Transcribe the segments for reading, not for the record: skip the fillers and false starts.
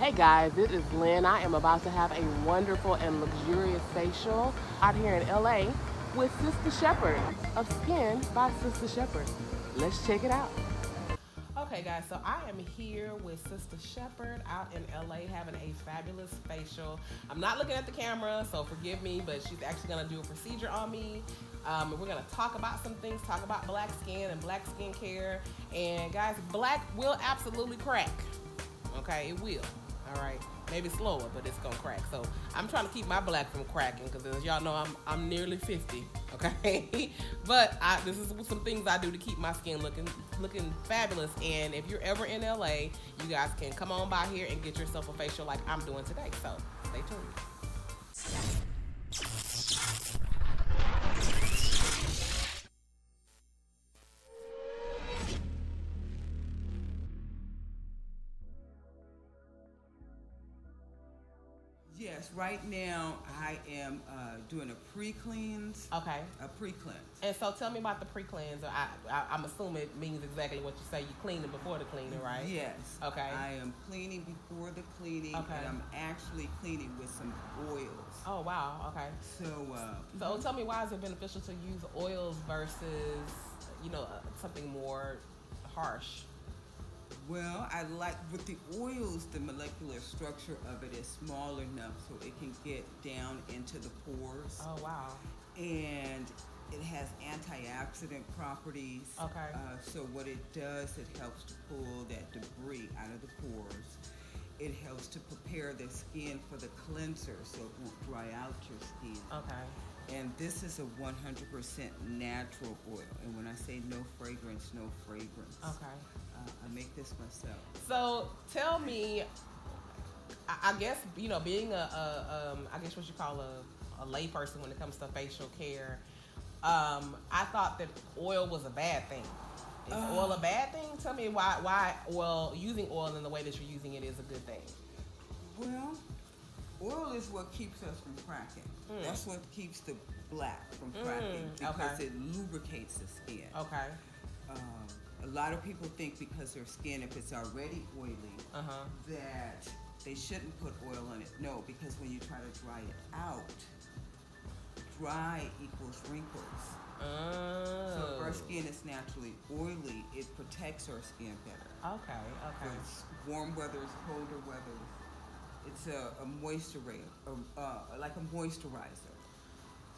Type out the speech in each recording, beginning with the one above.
Hey guys, it is Lynn. I am about to have a wonderful and luxurious facial out here in LA with Sistah Sheppard of Skin by Sistah Sheppard. Let's check it out. Okay, guys, so I am here with Sistah Sheppard out in LA having a fabulous facial. I'm not looking at the camera, so forgive me, but she's actually gonna do a procedure on me. We're gonna talk about some things, talk about black skin and black skincare. And guys, black will absolutely crack. Okay, it will. All right, maybe slower, but it's gonna crack. So I'm trying to keep my black from cracking because, as y'all know, I'm nearly 50. Okay, but this is some things I do to keep my skin looking fabulous. And if you're ever in LA, you guys can come on by here and get yourself a facial like I'm doing today. So stay tuned. Yes, right now I am doing a pre-cleanse. Okay. A pre-cleanse. And so tell me about the pre-cleanser. I'm assuming it means exactly what you say. You clean it before the cleaning, right? Yes. Okay. I am cleaning before the cleaning, Okay. and I'm actually cleaning with some oils. Oh wow. Okay. So, So tell me, why is it beneficial to use oils versus, something more harsh? well, I like with the oils, the molecular structure of it is small enough so it can get down into the pores, Oh wow. and it has antioxidant properties. Okay. So what it does, it helps to pull that debris out of the pores. It helps to prepare the skin for the cleanser so it won't dry out your skin. Okay. And this is a 100% natural oil. And when I say no fragrance, no fragrance. Okay. I make this myself. So tell me, I guess being I guess what you call a layperson when it comes to facial care. I thought that oil was a bad thing. Is oil a bad thing? Tell me why oil, using oil in the way that you're using it, is a good thing. Well, oil is what keeps us from cracking. That's what keeps the black from cracking because okay. it lubricates the skin. Okay. A lot of people think because their skin, if it's already oily, that they shouldn't put oil on it. No, because when you try to dry it out, dry equals wrinkles. So if our skin is naturally oily, it protects our skin better. Okay. So it's warm weathers, colder weathers. It's a moisturizer, like a moisturizer,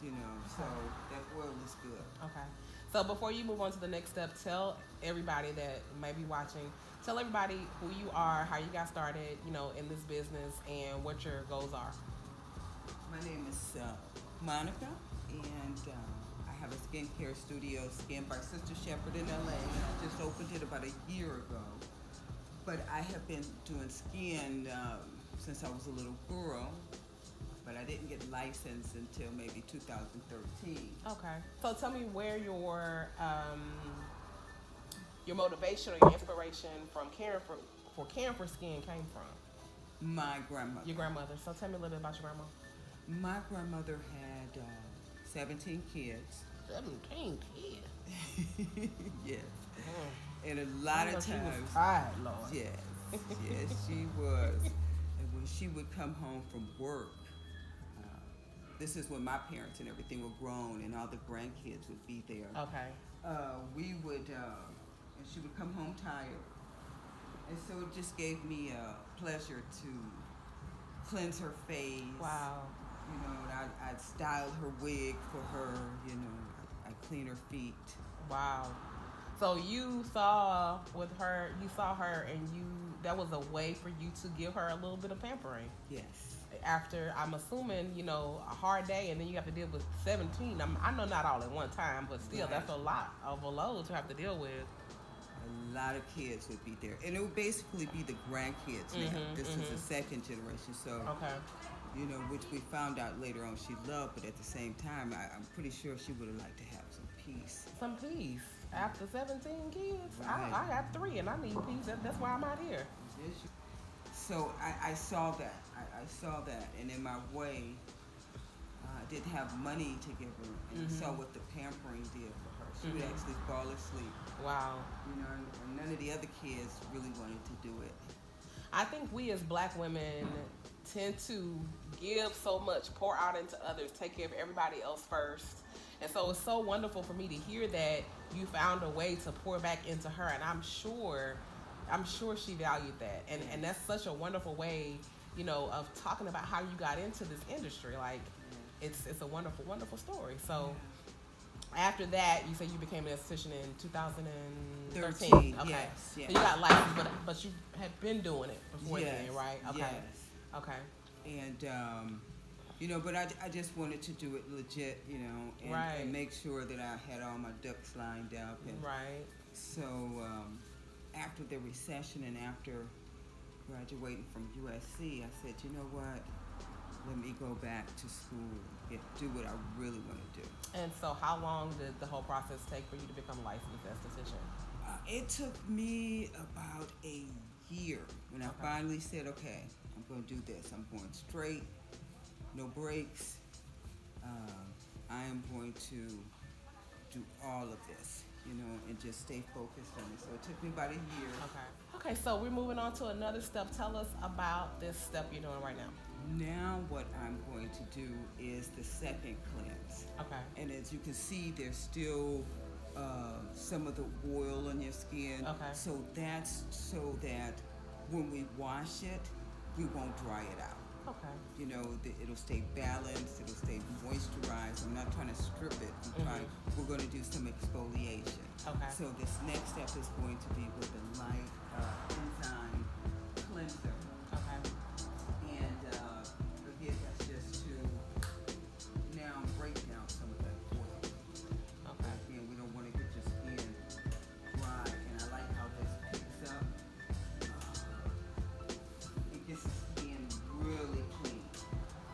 so that oil is good. Okay. So before you move on to the next step, tell everybody that may be watching, tell everybody who you are, how you got started, in this business, and what your goals are. My name is Monica, and I have a skincare studio, Skin by Sistah Sheppard in LA. I just opened it about a year ago. But I have been doing skin since I was a little girl, but I didn't get licensed until maybe 2013. Okay. So tell me where your motivation or your inspiration from caring for skin came from. My grandmother. Your grandmother. So tell me a little bit about your grandma. My grandmother had 17 kids. 17 kids? Yes. And a lot of times. She was tired, Lord. Yes, she was. And when she would come home from work, this is when my parents and everything were grown and all the grandkids would be there. Okay. We would, and she would come home tired. And so it just gave me a pleasure to cleanse her face. Wow. And I'd style her wig for her, I'd clean her feet. Wow. So you saw her and that was a way for you to give her a little bit of pampering. Yes. After, I'm assuming, a hard day, and then you have to deal with 17. I know not all at one time, but still, Right. That's a lot of a load to have to deal with. A lot of kids would be there. And it would basically be the grandkids now. This is the second generation. So, Okay. Which we found out later on she loved, but at the same time, I'm pretty sure she would have liked to have some peace. Some peace. After 17 kids, Right. I got 3, and I need peace. That's why I'm out here. So I saw that. I saw that. And in my way, I didn't have money to give her. And I saw what the pampering did for her. She would actually fall asleep. Wow. And none of the other kids really wanted to do it. I think we as black women tend to give so much, pour out into others, take care of everybody else first. And so it's so wonderful for me to hear that you found a way to pour back into her, and I'm sure she valued that. And that's such a wonderful way, of talking about how you got into this industry. Like it's a wonderful, wonderful story. So after that, you say you became an esthetician in 2013. 13, Okay. yes. So you got licensed, but you had been doing it before Yes, then, right? Okay. yes. Okay. And but I just wanted to do it legit, and, Right. and make sure that I had all my ducks lined up. And Right. so after the recession and after graduating from USC, I said, you know what? Let me go back to school and do what I really want to do. And so how long did the whole process take for you to become a licensed esthetician? It took me about a year when I finally said, okay, I'm going to do this. I'm going straight, no breaks. I am going to do all of this, and just stay focused on it. So it took me about a year. Okay, so we're moving on to another step. Tell us about this step you're doing right now. Now what I'm going to do is the second cleanse. Okay. And as you can see, there's still some of the oil on your skin. Okay. So that's so that when we wash it, we won't dry it out. Okay. It'll stay balanced, it'll stay moisturized. I'm not trying to strip it. We're going to do some exfoliation. Okay. So this next step is going to be with the light enzyme cleanser. Okay. And again, that's just to now break down some of that oil. Okay. Again, we don't want to get your skin dry. And I like how this picks up. It gets the skin really clean.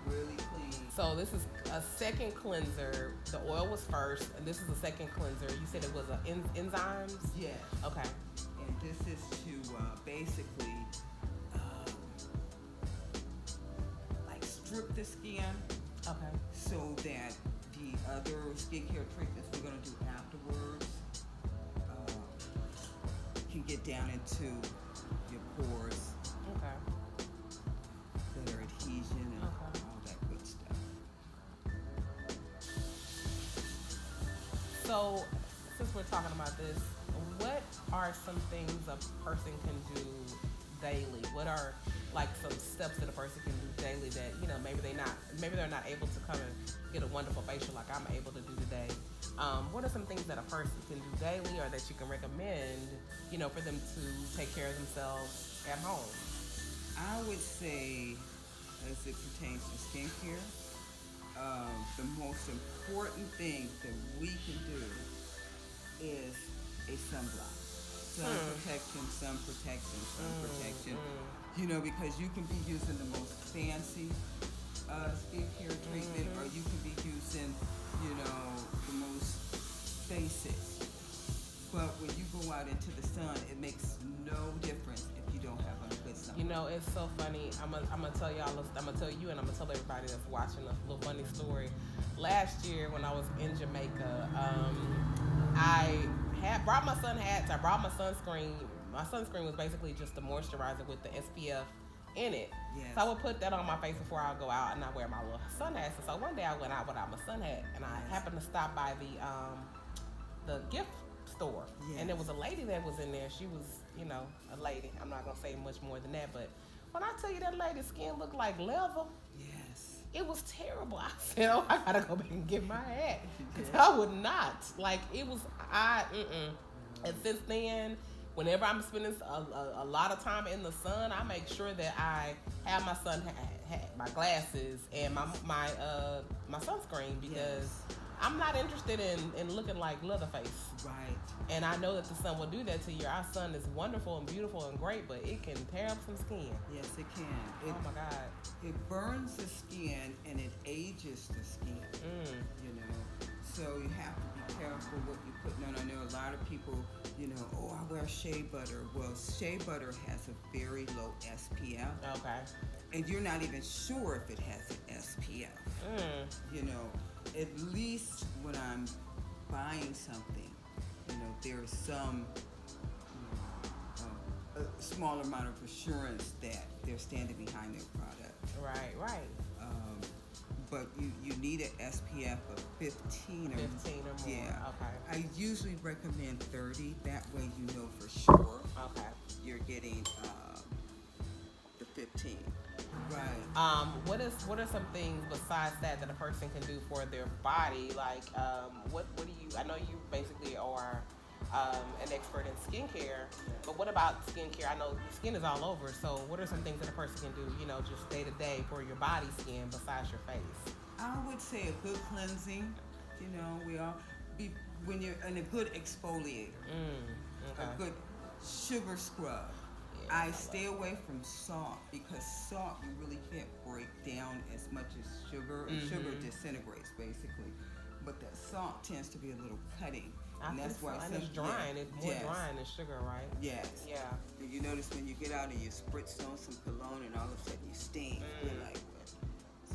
Really clean. So this is a second cleanser. The oil was first, and this is a second cleanser. You said it was enzymes? Yes. Okay. And this is to basically like strip the skin. Okay. So that the other skincare treatments we're going to do afterwards can get down into your pores, Okay. better adhesion, and all that good stuff. So, since we're talking about this, what are some things a person can do daily? What are like some steps that a person can do daily that maybe they're not able to come and get a wonderful facial like I'm able to do today? What are some things that a person can do daily, or that you can recommend, for them to take care of themselves at home? I would say, as it pertains to skincare, the most important thing that we can do is a sunblock. Sun protection. Because you can be using the most fancy skincare treatment, or you can be using, the most basic. But when you go out into the sun, it makes no difference if you don't have a good sun. It's so funny. I'm gonna tell y'all. I'm gonna tell you, and I'm gonna tell everybody that's watching a little funny story. Last year, when I was in Jamaica, I had brought my sun hats. I brought my sunscreen. My sunscreen was basically just a moisturizer with the SPF in it. Yes. So I would put that on my face before I go out, and I wear my little sun hats. And so one day I went out without my sun hat, and I happened to stop by the gift store, and there was a lady that was in there. She was, a lady. I'm not gonna say much more than that, but when I tell you that lady's skin looked like leather, it was terrible. I said, "Oh, I gotta go back and get my hat, because I would not like it was." And since then, whenever I'm spending a lot of time in the sun, I make sure that I have my sun hat, my glasses, and my sunscreen, because I'm not interested in looking like Leatherface. Right. And I know that the sun will do that to you. Our sun is wonderful and beautiful and great, but it can tear up some skin. Yes, it can. Oh my God. It burns the skin and it ages the skin. So you have to be careful what you put on. I know a lot of people, I wear shea butter. Well, shea butter has a very low SPF. Okay. And you're not even sure if it has an SPF. At least when I'm buying something, there's some a small amount of assurance that they're standing behind their product. Right, right. Um, but you need an SPF of 15 or 15 or more. Yeah. Okay. I usually recommend 30. That way you know for sure Okay. you're getting the 15. Right. What are some things besides that a person can do for their body? Like, what do you? I know you basically are an expert in skincare, but what about skincare? I know skin is all over. So, what are some things that a person can do? You know, just day to day for your body skin besides your face. I would say a good cleansing. You know, we all be when you're in a good exfoliator, Okay. a good sugar scrub. Yeah, I stay away from salt because salt you really can't break down as much as sugar, and sugar disintegrates basically. But that salt tends to be a little cutting, and that's why and it's drying. It's more drying than sugar, right? Yes. Yeah. You notice when you get out and you spritz on some cologne, and all of a sudden you sting. You're like, what?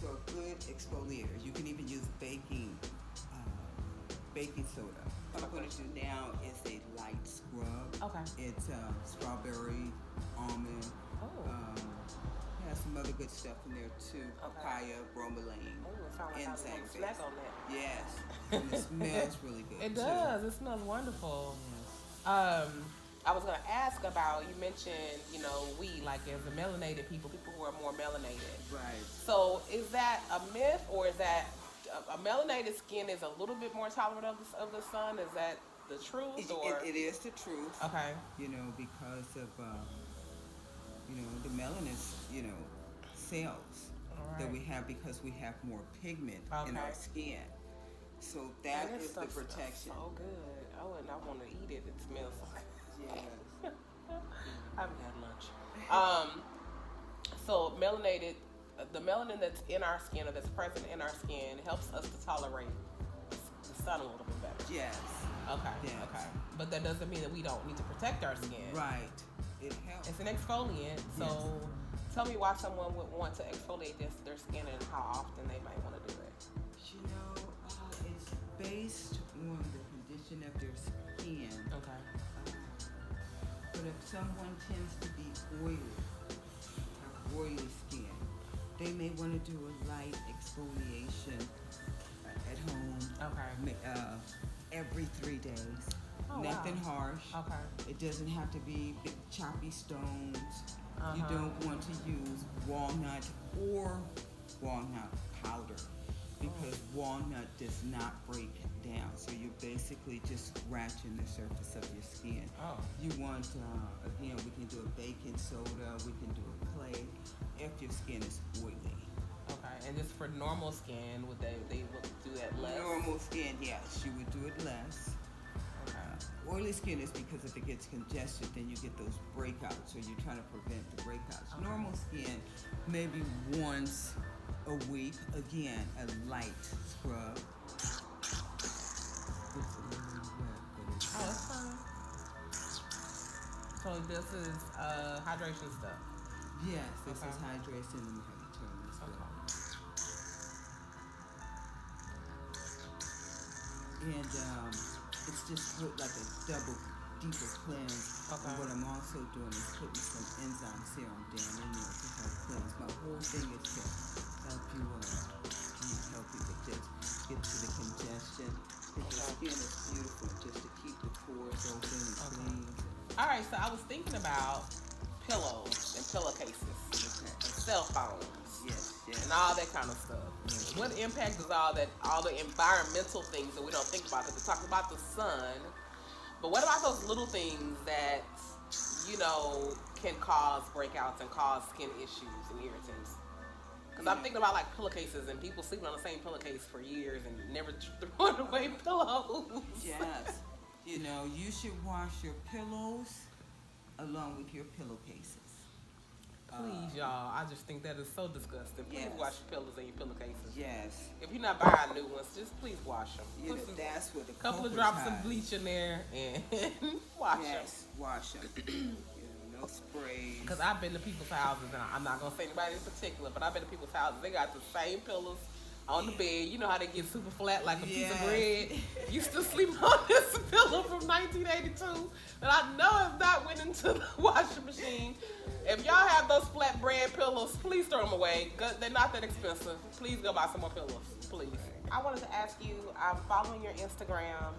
So a good exfoliator. You can even use baking soda. What I'm going to do now is a light scrub. Okay. It's strawberry, almond. Has some other good stuff in there too. Papaya, bromelain, It sounds like enzyme a snack on that. Yes. And it smells really good. It too. does. It smells wonderful. Yes. I was gonna ask about, you mentioned, we, like, as the melanated people who are more melanated. Right. So is that a myth, or is that a melanated skin is a little bit more tolerant of the sun? Is that the truth? It is the truth. Okay. Because of the melanin, cells that we have because we have more pigment in our skin. So that is the protection. So good. Oh, and I want to eat it. It smells so good. Yes. I haven't had lunch. So the melanin that's in our skin, or that's present in our skin, helps us to tolerate the sun a little bit better. Yes. Okay. Yes. Okay. But that doesn't mean that we don't need to protect our skin. Right. It helps. It's an exfoliant. So tell me why someone would want to exfoliate their skin, and how often they might want to do it. It's based on the condition of their skin. Okay. But if someone tends to be oily, have oily skin, they may want to do a light exfoliation at home. Okay. Every 3 days. Oh, Nothing wow. harsh. Okay. It doesn't have to be big choppy stones. You don't want to use walnut or walnut powder because walnut does not break down. So you're basically just scratching the surface of your skin. Oh. You want, again, we can do a baking soda, we can do a clay if your skin is oily. Okay. And just for normal skin, they would do that less? Normal skin, yes, you would do it less. Okay. Oily skin is because if it gets congested, then you get those breakouts, so you're trying to prevent the breakouts. Okay. Normal skin, maybe once a week, again, a light scrub. It's a little wet, but it's Oh, that's fine. So this is hydration stuff. yes, this Okay. is hydration, and we have to turn this Okay. off. And it's just put like a double deeper cleanse. Okay. And what I'm also doing is putting some enzyme serum down in there to help cleanse. My whole thing is to help you just get to the congestion. Because your skin is beautiful, just to keep the pores open and clean. All right, so I was thinking about pillows and pillowcases and cell phones. Yes, yes. And all that kind of stuff. What impact does all the environmental things that we don't think about? Because we talk about the sun, but what about those little things that can cause breakouts and cause skin issues and irritants? Because I'm thinking about like pillowcases and people sleeping on the same pillowcase for years and never throwing away pillows. Yes. You should wash your pillows along with your pillowcases. Please, y'all. I just think that is so disgusting. Please Yes. wash your pillows and your pillowcases. Yes. If you're not buying new ones, just please wash them. Put some, That's what the couple of cocoa drops ties. of bleach in there and wash them. Yes, wash them. No sprays. Because I've been to people's houses, and I'm not going to say anybody in particular, but I've been to people's houses. They got the same pillows on the bed. You know how they get super flat like a piece of Yes. bread. You still sleeping on this pillow from 1982 that I know has not went into the washing machine. If y'all have those flat bread pillows, please throw them away. They're not that expensive. Please go buy some more pillows, please. I wanted to ask you, I'm following your Instagram.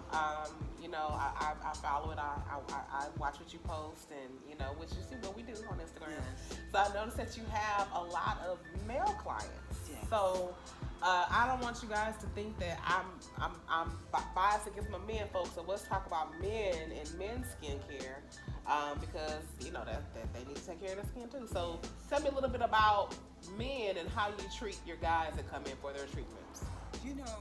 You know, I follow it. I watch what you post, and you know, which is what we do on Instagram. Yes. So I noticed that you have a lot of male clients. Yes. So I don't want you guys to think that I'm biased against my men folks. So let's talk about men and men's skincare, because you know that they need to take care of their skin too. So tell me a little bit about men and how you treat your guys that come in for their treatments. You know,